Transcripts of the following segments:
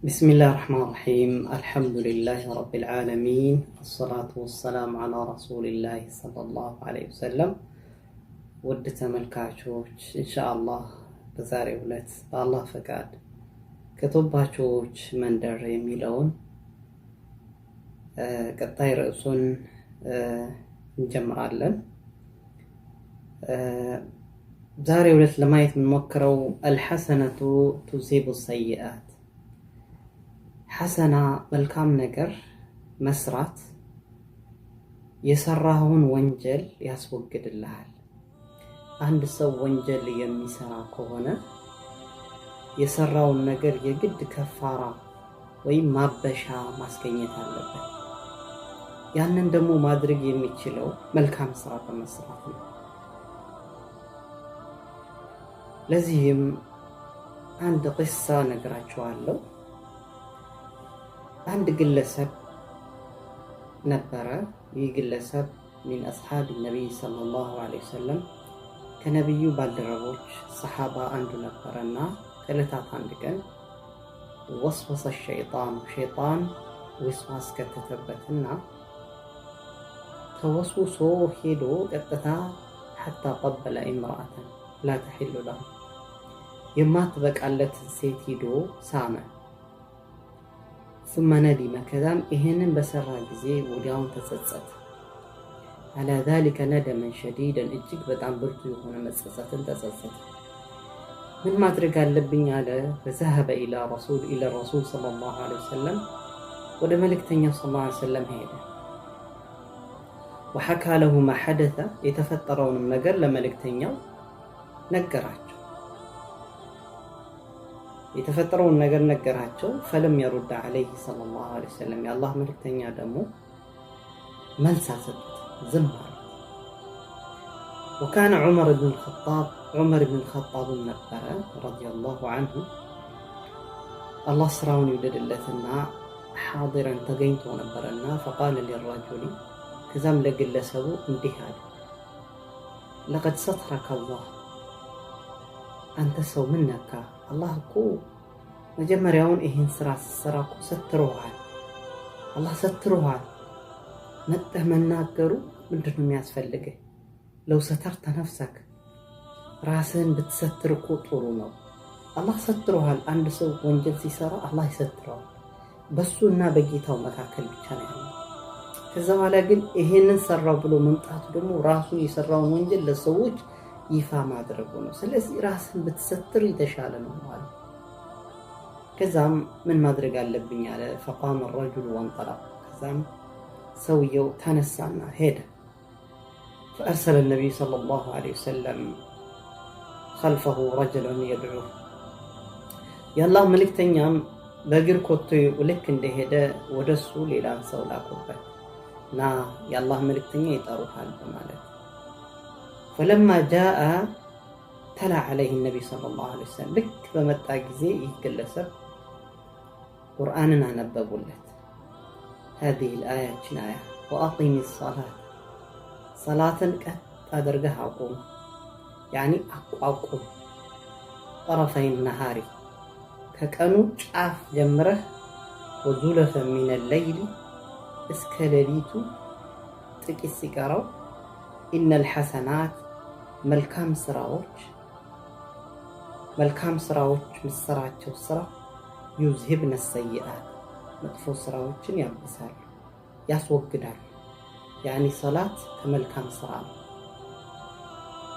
بسم الله الرحمن الرحيم الحمد لله رب العالمين الصلاة والسلام على رسول الله صلى الله عليه وسلم ودت ملكاتوش إن شاء الله بزاري ولت الله فقاد كتباتوش من در يميلون قطعي رأسون نجمعالن بزاري ولت لمايت من مكرو الحسنة تذهب السيئات حسنا መልካም ነገር መስራት የሰራውን ወንጀል ያስወግድልሃል። አንድ ሰው ወንጀል የሚሰራ ከሆነ የሰራውን ነገር የግድ ከፋራ ወይም ማበሻ ማስገኘት አለበት። ያንን ደግሞ ማድረግ የሚችለው መልካም ስራ በመስራት ነው። ለዚህም አንድ ቂሳ ነግራችኋለሁ። عند جلسة نبرة يجلسة من أصحاب النبي صلى الله عليه وسلم كنبي بعد ربوش صحابة عنده نبرنا ثلاثة عندك وسوس الشيطان وسواس كتتبتنا توسوسه هيدو قطتا حتى قبل امرأة لا تحل له يما تبك على سيت هيدو سامع ثم ندم كذام إهنن بسرع جزي وليون تسلسل على ذلك ندما شديدا اجيك بدعم برتو يكون تسلسل من ما ترك اللبني على فذهب إلى الرسول صلى الله عليه وسلم وده ملك تنيا صلى الله عليه وسلم هيدا وحكى له ما حدث يتفترون المجر لملك تنيا نقرات የተፈጠረውን ነገር ነገራቸው فلم يرد عليه صلى الله عليه وسلم يا الله መልእክተኛ ደግሞ መልስ አልሰጡት ዝም አሉ። وكان عمر بن الخطاب ነበረ رضي الله عنه الله ስራውን ይወደድለትና حاضرا ተገኝቶ ነበርና فقال للرجل ከዛም ለግለሰቡ እንዲህ አለ لقد سترك الله አንተ ሰው ምን ነካ الله እኮ መጀመሪያውን ይሄን ስራ ሰራኩ ሰትሮሃል الله ሰትሮሃል መጥተህ መናገሩ ምንድነው የሚያስፈልገው ለው ሰተርተ ነፍሰክ ራስህን ብትሰትር እኮ ጥሩ ነው الله ሰትሮሃል አንድ ሰው ወንጀል ሲሰራ الله ይሰትረዋል በሱና በጌታው መካከል ብቻ ነው ያለው ከዛ በኋላ ግን ይሄንን ሰራው ብሎ መምጣቱ ደግሞ ራሱ የሰራውን ወንጀል ለሰዎች ይፋ ማድረጉ ነው ስለዚህ ራስን ብትሰትር ይተሻለ ነው ማለት ከዛም ምን ማድረግ አለብኝ አለ فقام الرجل وانطلق ከዛም ሰውየው ተነሳና ሄደ فارسل النبي صلى الله عليه وسلم خلفه رجلا يدعوه يالله መልእክተኛም በእግር ኮቴ ልክ እንደሄደ ወደሱ ሌላን ሰው ላኩበት ና ያላህ መልእክተኛ ይጠሩታል በማለት فلما جاء تلا عليه النبي صلى الله عليه وسلم لك بمتى جزي يجلسه قرآننا نببولت هذه الآية جناية وأقيم الصلاة صلاة أدرجها أقوم يعني أقوم طرفي النهار كأنو شاف جمره وزلفا من الليل اسكاليتو تكي السكارو إن الحسنات መልካም ስራዎች መስራቸው ስራ يذهبن السيئات መጥፎ ስራዎችን ያብሳሉ ያስወግዳሉ يعني صلاة ከመልካም ስራ ነው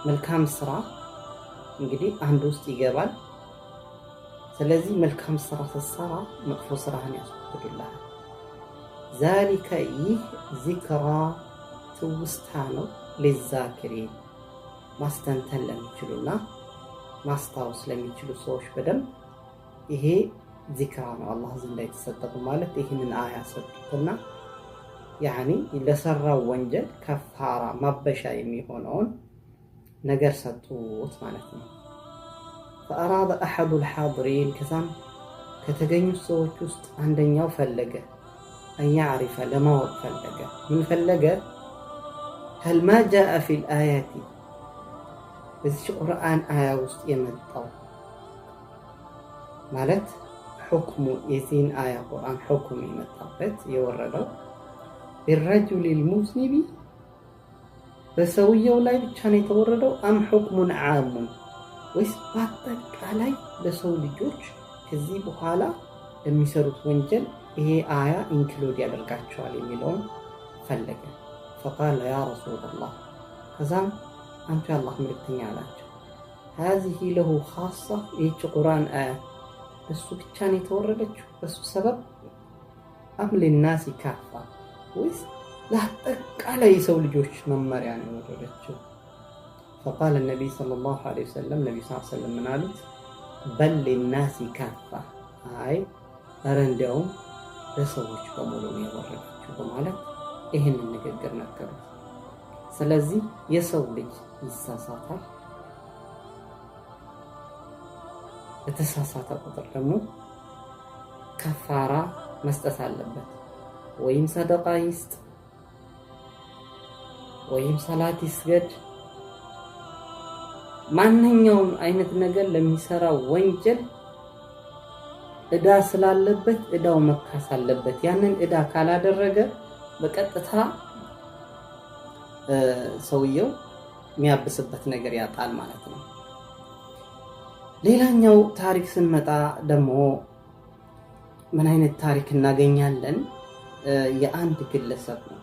መልካም ስራ እንግዲህ አንድ ውስጥ ይገባል ስለዚህ መልካም ስራ ተሰራ መጥፎ ስራህን ያስወግድልሃል ذلك ይህ ذكرى ትውስታ ነው للذاكرين ማስተንተን ለሚችሉና ማስታወስ ለሚችሉ ሰዎች በደንብ ይሄ ዚክራ ነው አላህ ዘንድ የተሰጠው ማለት ይሄንን አያ ሰጥቶና يعني ለሰራው ወንጀል ከፋራ ማበሻ የሚሆነውን ነገር ሰጥቶት ማለት ነው فأراد أحد الحاضرين كذا ከተገኙ ሰዎች ውስጥ አንደኛው ፈለገ أن يعرف ለማወቅ ፈለገ ምን ፈለገ هل ما جاء في الآيات በዚህ ቁርአን አያ ውስጥ የመጣው ማለት حكم يزين آية قرآن حكم يمتابت يوردو بالرجل المذنب በሰውየው ላይ ብቻ ነው የተወረደው አም ሁክሙን ዓሙን ወይስ በአጠቃላይ ለሰው ልጆች ከዚህ በኋላ የሚሰሩት ወንጀል ይሄ አያ ኢንክሉድ ያደርጋቸዋል የሚለውን ፈለገ። فقال يا رسول الله ከዛም አንተ የአላህ መልእክተኛ አላቸው هذه له خاصة ይህች ቁርአን አያ እሱ ብቻ ነው የተወረደችው በሱ ሰበብ አም للناس كافة ወይስ ለአጠቃላይ የሰው ልጆች መመሪያ ነው የወረደችው? فقال النبي صلى الله عليه وسلم ነብዩ ሰለላሁ ዐለይሂ ወሰለም ምን አሉት? بل للناس كافة አይ ኧረ እንደውም ለሰዎች በሙሉ ነው የወረደችው በማለት ይሄንን ንግግር ነገሩት። ስለዚህ የሰው ልጅ ይሳሳታል። በተሳሳተ ቁጥር ደግሞ ከፋራ መስጠት አለበት። ወይም ሰደቃ ይስጥ ወይም ሰላት ይስገድ። ማንኛውም አይነት ነገር ለሚሰራው ወንጀል እዳ ስላለበት እዳው መካስ አለበት። ያንን እዳ ካላደረገ በቀጥታ ሰውየው የሚያብስበት ነገር ያጣል ማለት ነው። ሌላኛው ታሪክ ስንመጣ ደግሞ ምን አይነት ታሪክ እናገኛለን? የአንድ ግለሰብ ነው።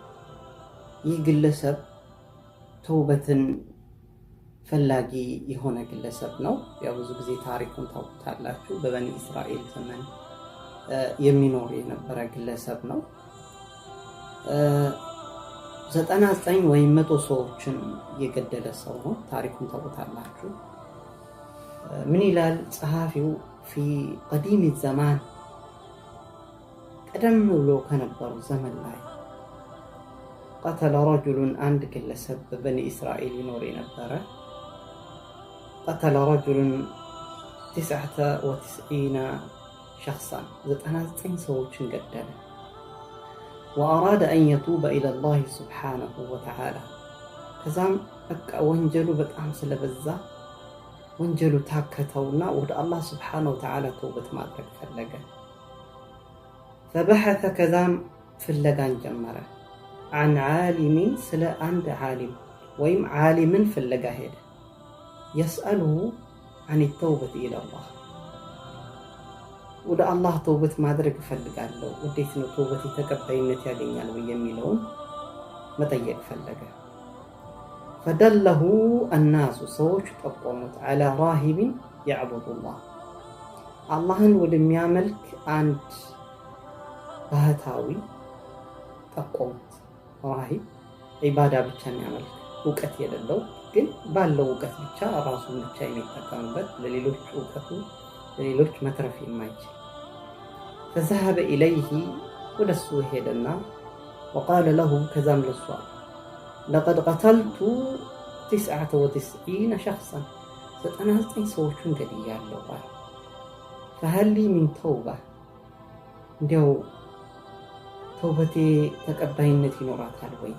ይህ ግለሰብ ተውበትን ፈላጊ የሆነ ግለሰብ ነው። ያው ብዙ ጊዜ ታሪኩን ታውቁታላችሁ። በበኒ እስራኤል ዘመን የሚኖር የነበረ ግለሰብ ነው። 99 ወይም 100 ሰዎችን የገደለ ሰው ነው። ታሪኩን ታውቁታላችሁ። ምን ይላል ጸሐፊው? ፊ ቀዲም ዘማን ቀደም ብሎ ከነበሩ ዘመን ላይ قتل رجل عند ግለሰብ በበኒ እስራኤል ይኖር የነበረ قتل رجل 99 شخصا 99 ሰዎችን ገደለ። وأراد أن يتوب إلى الله سبحانه وتعالى ከዛም በቃ ወንጀሉ በጣም ስለበዛ ወንጀሉ ታከተውና ወደ አላህ سبحانه وتعالى ተውበት ማድረግ ፈለገ። فبحث ከዛም ፍለጋን ጀመረ عن عالم ስለ አንድ ዓሊም ወይም ዓሊምን ፍለጋ ሄደ። يسأله عن التوبة إلى الله ወደ አላህ ተውበት ማድረግ ፈልጋለሁ፣ እንዴት ነው ተውበት ተቀባይነት ያገኛል ወይ የሚለውን መጠየቅ ፈለገ። فدله الناس ሰዎች ጠቆሙት على راهب يعبد الله አላህን ወደሚያመልክ አንድ ባህታዊ ጠቆሙት። ራሂብ ዒባዳ ብቻ የሚያመልክ እውቀት የሌለው ግን ባለው እውቀት ብቻ ራሱን ብቻ የሚጠቀምበት ለሌሎች እውቀቱ ለሌሎች መትረፍ የማይችል فذهب إليه ودሱ ሄደና وقال له كذام للسؤال لقد قتلت 99 شخصا 99 ሰዎችን ገድያለሁ فهل لي من توبة እንዲያው ተውበቴ ተቀባይነት ይኖራታል ወይ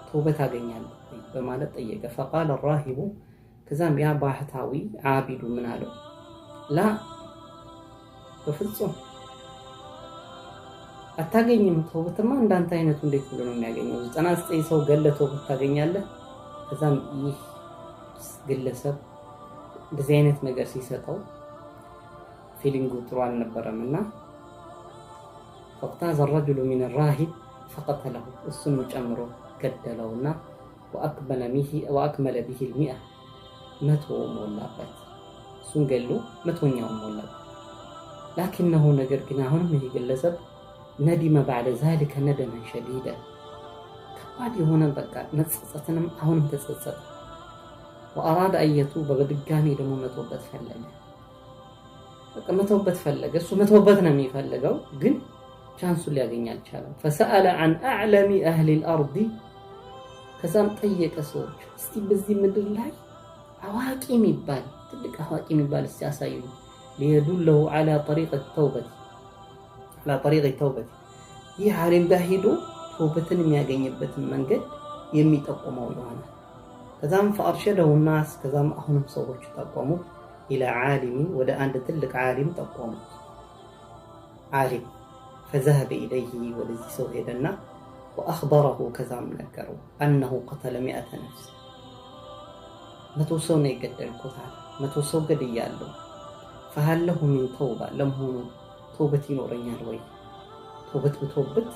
ተውበት አገኛለሁ ወይ በማለት ጠየቀ። فقال الراهب ከዛም ያ ባህታዊ ዓቢዱ ምን አለው? ላ በፍጹም አታገኝም። ተውበትማ እንዳንተ አይነቱ እንዴት ብሎ ነው የሚያገኘው? 99 ሰው ገለ ተውበት ታገኛለህ? ከዛም ይህ ግለሰብ እንደዚህ አይነት ነገር ሲሰጠው ፊሊንጉ ጥሩ አልነበረምና فاقتاز الرجل من الراهب فقتله السن ጨምሮ ገደለውና وأكمل به 100 100 ሞላበት። እሱን ገሎ 100ኛው ሞላበት። لكنه ነገር ግን አሁንም ይህ ግለሰብ ندم بعد ذلك ندما شديدا ከባድ የሆነ በቃ መጸጸትንም አሁንም ተጸጸተ። وأراد أن يتوب በድጋሚ ደግሞ መተውበት ፈለገ። በቃ መተውበት ፈለገ። እሱ መተውበት ነው የሚፈልገው ግን ቻንሱን ሊያገኝ አልቻለም። فسأل عن أعلم أهل الأرض ከዛም ጠየቀ ሰዎች እስቲ በዚህ ምድር ላይ አዋቂ የሚባል ትልቅ አዋቂ የሚባል እስቲ ያሳዩ ليدله على طريق التوبة على طريق التوبة ይህ ዓሊም ጋር ሄዶ ተውበትን የሚያገኝበትን መንገድ የሚጠቁመው ይሆናል። ከዛም فأرشده الناس ከዛም አሁንም ሰዎች ጠቆሙ إلى عالم ወደ አንድ ትልቅ ዓሊም ጠቆሙ ዓሊም فذهب إليه ወደዚህ ሰው ሄደና وأخبره ከዛም ነገረው أنه قتل 100 نفس 100 ሰው ነው የገደልኩት 100 ሰው ገድያለሁ فهل له من توبة ለመሆኑ ተውበት ይኖረኛል ወይ ተውበት ብተውበት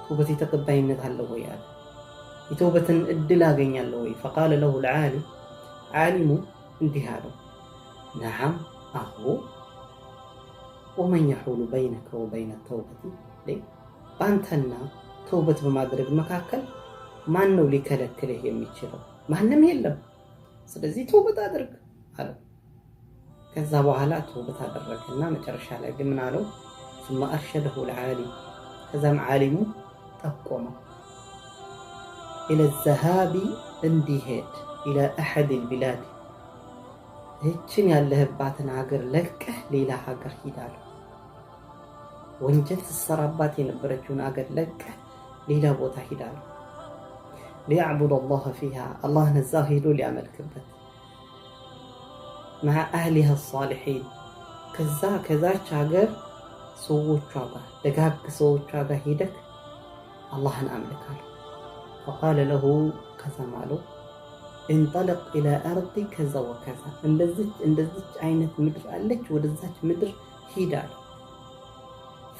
ተውበት ተቀባይነት አለው ወይ አለ የተውበትን እድል አገኛለሁ ወይ فقال له العالم ዓሊሙ እንዲህ አለው نعم أهو ومن يحول بينك وبين التوبة በአንተና ተውበት በማድረግ መካከል ማን ነው ሊከለክልህ የሚችለው ማንንም የለም ስለዚህ ተውበት አድርግ አለው ከዛ በኋላ ተውበት አደረገና መጨረሻ ላይ ግን ምን አለው ثم أرشده العالم ከዛም ዓሊሙ ጠቆመው إلى الذهاب እንዲሄድ إلى أحد البلاد እችን ያለህባትን ሀገር ለቀህ ሌላ ሀገር ሂዳል ወንጀል ተሰራባት የነበረችውን ሀገር ለቀህ ሌላ ቦታ ሂዳል ليعبد الله فيها الله ነዛ ሄዶ ሊያመልክበት مع أهلها الصالحين ከዛች ሀገር ሰዎቿ ጋር ደጋግ ሰዎቿ ጋር ሄደክ አላህን አምልካል فقال له ከዘማለው انطلق الى ارض كذا وكذا እንደዚህ አይነት ምድር አለች ወደዛች ምድር ሂዳል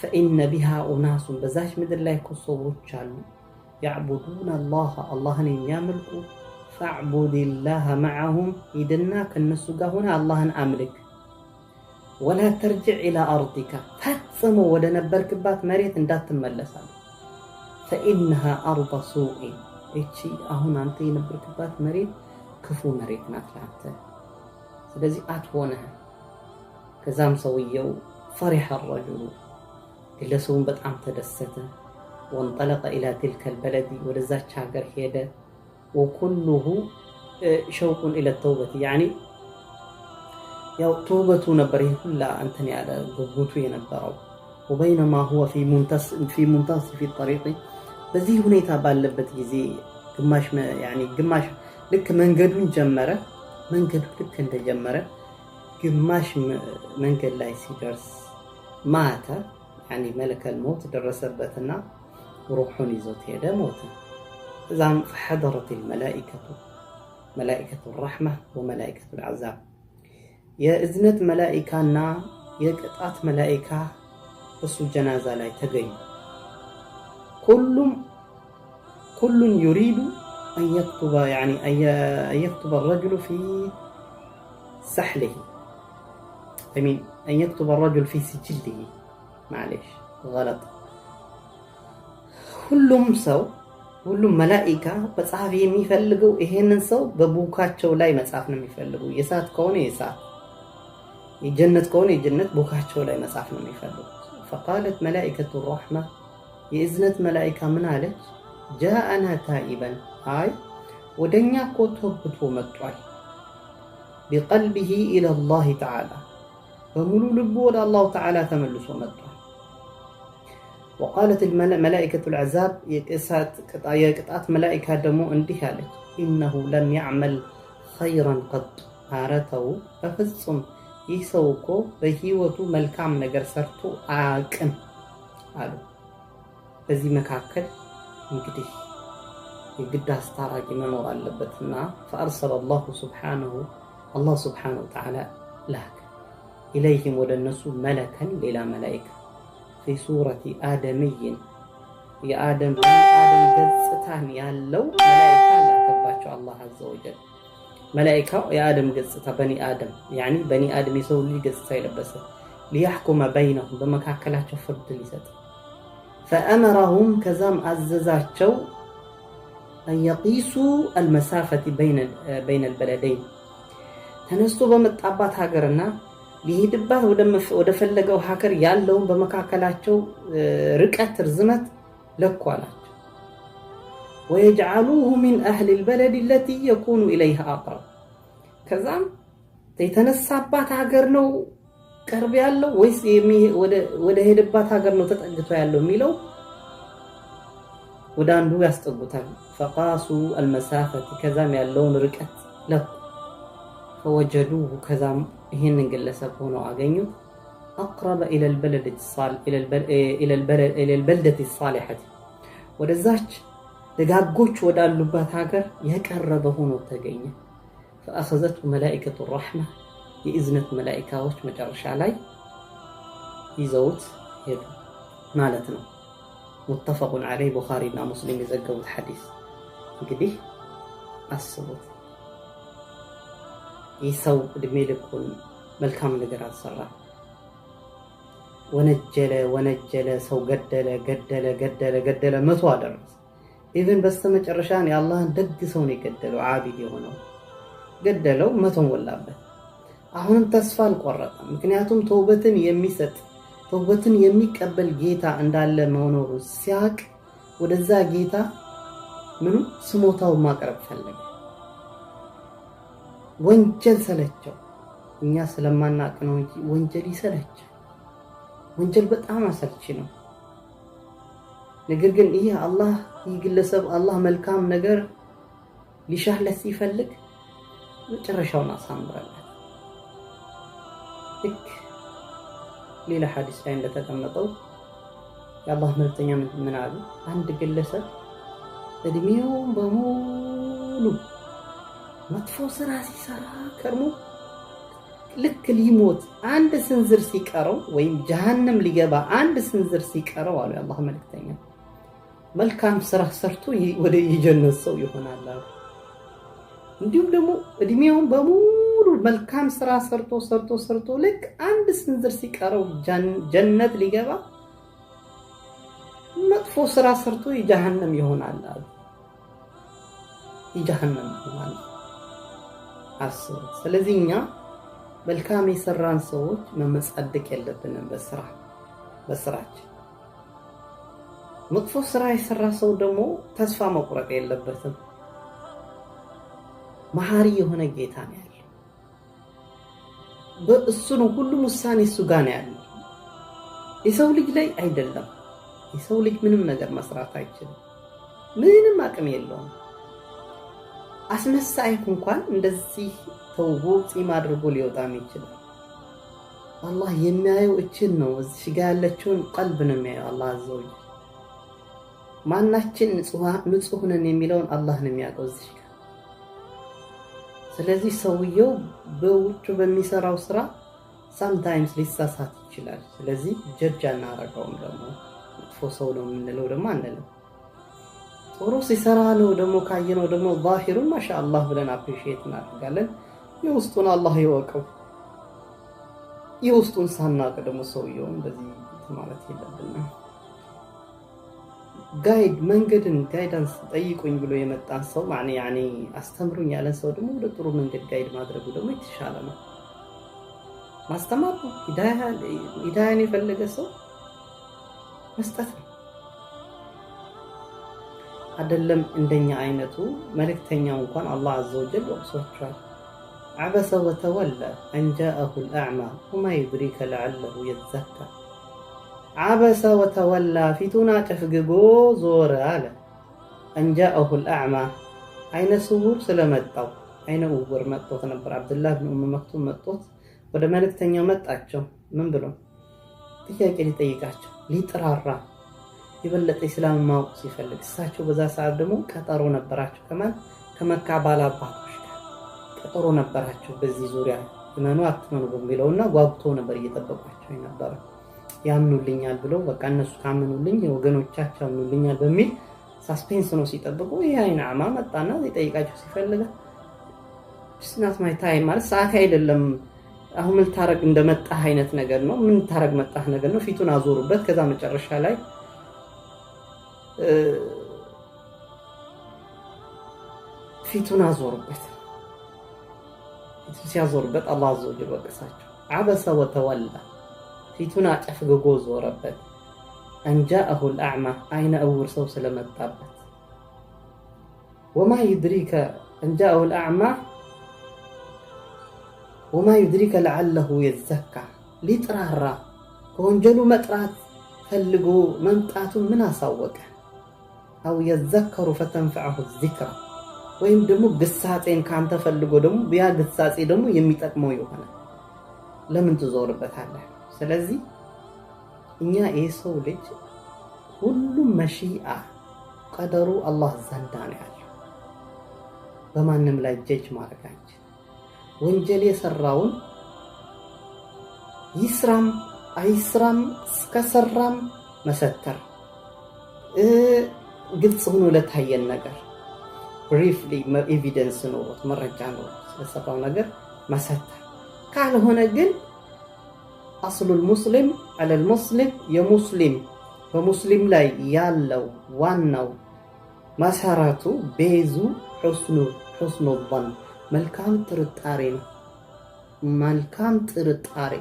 فإن بها أناس በዛች ምድር ላይ ሰዎች አሉ يعبدون الله اللهን የሚያመልኩ فاعبد الله معهم ሂድና ከነሱ ጋር ሆነ አላህን አምልክ ولا ترجع الى ارضك ፈጽሞ ወደ ነበርክባት መሬት እንዳትመለሳል فإنها أرض سوء እቺ አሁን አንተ የነበርክባት መሬት ክፉ መሬት ናት ላንተ ስለዚህ አትሆነህ ከዛም ሰውየው فرح الرجل ግለሰቡን በጣም ተደሰተ وانطلق إلى تلك البلد ወደዛች ሀገር ሄደ وكله شوق إلى التوبة يعني ያው ተውበቱ ነበር ይሁላ አንተን ያለ ጉጉቱ የነበረው وبينما هو في منتصف الطريق በዚህ ሁኔታ ባለበት ጊዜ ግማሽ ልክ መንገዱን ጀመረ መንገዱ ልክ እንደጀመረ ግማሽ መንገድ ላይ ሲደርስ ማታ ملك الموت ደረሰበትና ሩሑን ይዞት ሄደ ሞተ እዛም فحضرت الملائكة ملائكة الرحمة وملائكة العذاب የእዝነት መላእክትና የቅጣት መላእክት እሱ ጀናዛ ላይ ተገኙ كل يريد أن يكتب أن يكتب الرجل في سحله أن يكتب الرجل في سجله معلش غلط ሁሉም መላእክት በጻፍ የሚፈልገው ይሄንን ሰው በቡካቸው ላይ መጻፍ ነው የሚፈልገው የሳት ከሆነ የሳት የጀነት ከሆነ የጀነት ቡካቸው ላይ መጻፍ ነው የሚፈልገው فقالت ملائكة الرحمة የእዝነት መላእክት ምን አለች جاءنا تائبا አይ ወደኛ ተውብቶ መጥቷል بقلبه إلى الله تعالى በሙሉ ልቡ ወደ አላህ ተዓላ ተመልሶ መጥቷል وقالت الملائكة العذاب የቅጣት መላእክት ደግሞ እንዲህ አለች إنه لم يعمل خيرا قط አረተው በፍጹም ይህ ሰው እኮ በህይወቱ መልካም ነገር ሰርቶ አያውቅም አሉ በዚህ መካከል እንግዲህ የግድ አስታራቂ መኖር አለበትና فأرسل الله سبحانه وتعالى لاك إليهم ወደነሱ መለከን ሌላ መላእክት في سورة آدمي يا آدم ገጽታን ያለው መላእክት ላከባቸው አላህ عز وجل ملائكة يا آدم قصة بني آدم يعني بني آدم يسوي لي قصة يلبسه ليحكم بينهم بمكاكلاتهم فرد لسات فأمرهم كزام عززاتشو أن يقيسوا المسافة بين البلدين تنستو بمتعبات هاجرنا ليهدبات ودفلقوا هاكر يالهم بمكاكلاتشو ركعت رزمت لكوالات ويجعلوه من أهل البلد التي يكون إليها أقرب كذا تيتنسابات ሀገር ነው ቅርብ ያለው ወይስ ወደ ሄደባት ሀገር ነው ተጠግቶ ያለው የሚለው ወደ አንዱ ያስጠጉታል فقاسوا المسافة كذا ያለውን ርቀት له فوجدوه كذا ይሄንን ግለሰብ ሆኖ አገኙት أقرب إلى البلدة الصالحة ወደዛች ደጋጎች ወዳሉባት ሀገር የቀረበ ሆኖ ተገኘ። فأخذته ملائكة الرحمة የእዝነት መላእክቶች መጨረሻ ላይ ይዘውት ሄዱ ማለት ነው። متفق عليه ቡኻሪ እና ሙስሊም የዘገቡት ሐዲስ። እንግዲህ አስቡት ይህ ሰው እድሜ ልኩን መልካም ነገር አልሰራ፣ ወነጀለ፣ ሰው ገደለ፣ መቶ አደረሰ። ኢቭን በስተመጨረሻ የአላህን ደግ ሰው ነው የገደለው። ዓቢድ የሆነው ገደለው፣ መቶ ሞላበት። አሁንም ተስፋ አልቆረጠም። ምክንያቱም ተውበትን የሚሰጥ ተውበትን የሚቀበል ጌታ እንዳለ መኖሩ ሲያቅ ወደዛ ጌታ ስሞታው ማቅረብ ፈለገ። ወንጀል ሰለቸው። እኛ ስለማናቅ ነው እንጂ ወንጀል ይሰለቻል። ወንጀል በጣም አሰልቺ ነው። ነገር ግን ይህ ግለሰብ አላህ መልካም ነገር ሊሻለት ሲፈልግ መጨረሻውን አሳምራለት። ልክ ሌላ ሐዲስ ላይ እንደተቀመጠው የአላህ መልእክተኛ ምን አሉ? አንድ ግለሰብ እድሜው በሙሉ መጥፎ ስራ ሲሰራ ከርሞ ልክ ሊሞት አንድ ስንዝር ሲቀረው ወይም ጀሃነም ሊገባ አንድ ስንዝር ሲቀረው አሉ የአላህ መልእክተኛ መልካም ስራ ሰርቶ ወደ የጀነት ሰው ይሆናል አሉ። እንዲሁም ደግሞ እድሜውን በሙሉ መልካም ስራ ሰርቶ ልክ አንድ ስንዝር ሲቀረው ጀነት ሊገባ መጥፎ ስራ ሰርቶ የጀሃነም ይሆናል አሉ። የጀሃነም ይሆናል አስቡ። ስለዚህ እኛ መልካም የሰራን ሰዎች መመጻደቅ የለብንም በስራችን። መጥፎ ስራ የሰራ ሰው ደግሞ ተስፋ መቁረጥ የለበትም። መሐሪ የሆነ ጌታ ነው ያለው። በእሱ ነው ሁሉም ውሳኔ እሱ ጋር ነው ያለው። የሰው ልጅ ላይ አይደለም። የሰው ልጅ ምንም ነገር መስራት አይችልም። ምንም አቅም የለውም። አስመሳይ እንኳን እንደዚህ ተውቦ ጺም አድርጎ ሊወጣም ይችላል። አላህ የሚያየው እችን ነው። እዚህ ጋር ያለችውን ቀልብ ነው የሚያየው አላህ አዘው። ማናችን ንጹህ ነን የሚለውን አላህ ነው የሚያውቀው እዚህ ጋር። ስለዚህ ሰውየው በውጭ በሚሰራው ስራ ሳምታይምስ ሊሳሳት ይችላል። ስለዚህ ጀጅ አናረጋውም። ደግሞ መጥፎ ሰው ነው የምንለው ደግሞ አንልም። ጥሩ ሲሰራ ነው ደግሞ ካየነው ደግሞ ዛሂሩን ማሻአላህ ብለን አፕሪሺየት እናደርጋለን። የውስጡን አላህ ይወቀው። የውስጡን ሳናውቅ ደግሞ ሰውየው እንደዚህ ማለት የለብንም። ጋይዳንስ ጠይቁኝ ብሎ የመጣን ሰው ያኔ አስተምሩኝ ያለን ሰው ደግሞ ወደ ጥሩ መንገድ ጋይድ ማድረጉ ደግሞ የተሻለ ነው። ማስተማር ነው። ሂዳያን የፈለገ ሰው መስጠት ነው። አይደለም እንደኛ አይነቱ መልእክተኛው እንኳን አላህ አዘወጀል ወቅሶቻል። عبس وتولى أن جاءه الأعمى وما يدريك لعله يتزكى. عبس وتولى ፊቱና ጨፍግጎ ዞረ አለ። أن جاءه الأعمى አይነ ስውር ስለመጣው አይነ እውር መጥቶት ነበር። አብዱላህ ብን ኡም መክቱም መጥቶት ወደ መልእክተኛው መጣቸው። ምን ብሎ ጥያቄ ሊጠይቃቸው ሊጥራራ የበለጠ እስላም ማወቅ ሲፈልግ እሳቸው በዛ ሰዓት ደግሞ ቀጠሮ ነበራቸው ከመካ ባላባቶች ጋር ቀጠሮ ነበራቸው። በዚህ ዙሪያ እመኑ አትመኑ በሚለውና ጓጉቶ ነበር እየጠበቋቸው ነበር። ያምኑልኛል ብለው በቃ እነሱ ካመኑልኝ ወገኖቻቸው ያምኑልኛል በሚል ሳስፔንስ ነው ሲጠብቁ ይሄ አይነ አማ መጣና ሊጠይቃቸው ሲፈልግ ስናት ማይ ታይም ማለት ሰዓት አይደለም። አሁን ምን ታረግ እንደመጣህ አይነት ነገር ነው። ምን ታረግ መጣህ ነገር ነው። ፊቱን አዞሩበት። ከዛ መጨረሻ ላይ ፊቱን አዞሩበት። ሲያዞሩበት አላህ አዘወጀል ወቀሳቸው። عبس وتولى ፊቱን አጨፍግጎ ዞረበት። أن جاءه الأعمى አይነ እውር ሰው ስለመጣበት وما يدريك أن جاءه الأعمى وما يدريك لعله يزكى ሊጥራራ ከወንጀሉ መጥራት ፈልጎ መምጣቱን ምን አሳወቀ? أو يذكر فتنفعه الذكرى ወይም ደግሞ ግሳጼን ካንተ ፈልጎ ደግሞ ያ ግሳጼ ደግሞ የሚጠቅመው ይሆናል። ለምን ትዞርበታለህ? ስለዚህ እኛ የሰው ልጅ ሁሉም መሺአ ቀደሩ አላህ ዘንዳ ነው ያለው። በማንም ላይ ጀጅ ማድረግ አንችልም። ወንጀል የሰራውን ይስራም አይስራም ከሰራም መሰተር፣ ግልጽ ሆኖ ለታየን ነገር ብሪፍሊ ኤቪደንስ ኖሮት መረጃ ኖሮት ስለሰራው ነገር መሰተር፣ ካልሆነ ግን አስሉል ሙስሊም አለል ሙስሊም የሙስሊም በሙስሊም ላይ ያለው ዋናው መሰረቱ ቤዙ ሑስኑ ظን መልካም ጥርጣሬ ነው። መልካም ጥርጣሬ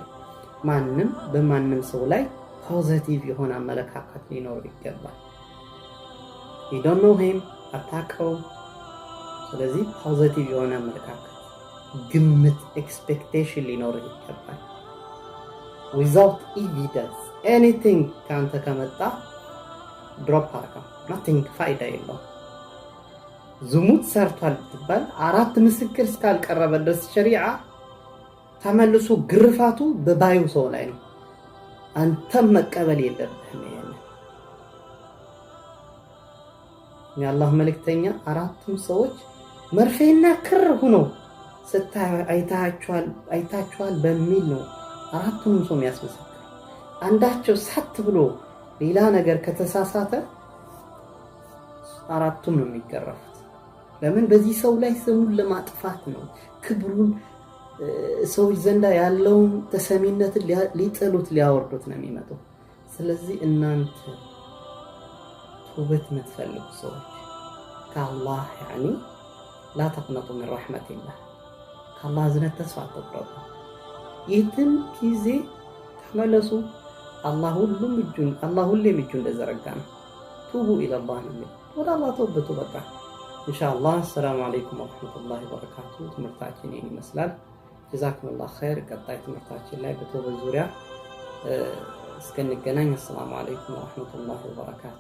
ማንም በማንም ሰው ላይ ፖዚቲቭ የሆነ አመለካከት ሊኖር ይገባል። you don't know him አታውቀውም። ስለዚህ ፖዚቲቭ የሆነ አመለካከት ግምት ኤክስፔክቴሽን ሊኖር ይገባል። without evidence anything ካንተ ከመጣ ድሮፕ አድርገው። nothing ፋይዳ የለውም። ዝሙት ሰርቷል ብትባል 4 ምስክር እስካልቀረበ ድረስ ሸሪዓ ተመልሶ ግርፋቱ በባዩ ሰው ላይ ነው። አንተም መቀበል የለብህም። የአላህ መልእክተኛ 4ቱም ሰዎች መርፌና ክር ሆነው አይታችኋል በሚል ነው 4ቱም ሰው የሚያስመሰክር። አንዳቸው ሳት ብሎ ሌላ ነገር ከተሳሳተ 4ቱም ነው የሚገረፉት። ለምን? በዚህ ሰው ላይ ስሙን ለማጥፋት ነው። ክብሩን ሰዎች ዘንዳ ያለውን ተሰሚነትን ሊጥሉት ሊያወርዱት ነው የሚመጣው። ስለዚህ እናንተ ተውበት የምትፈልጉ ሰዎች ከአላህ ላ ተቅነጡ ሚን ረሕመቲላህ ከአላህ እዝነት ተስፋ አትቁረጡ። የትም ጊዜ ተመለሱ። አላህ ሁሌም እጁን እንደዘረጋ ነው። ቱቡ ኢለላህ ነው። ወደ አላህ ተውበቱ። በቃ ኢንሻአላህ። አሰላሙ አለይኩም ወረሕመቱላሂ ወበረካቱ። ትምህርታችን ይህን ይመስላል። ጀዛኩሙላህ ኸይር። ቀጣይ ትምህርታችን ላይ በተውበት ዙሪያ እስከንገናኝ አሰላሙ አለይኩም ወረሕመቱላሂ ወበረካቱ።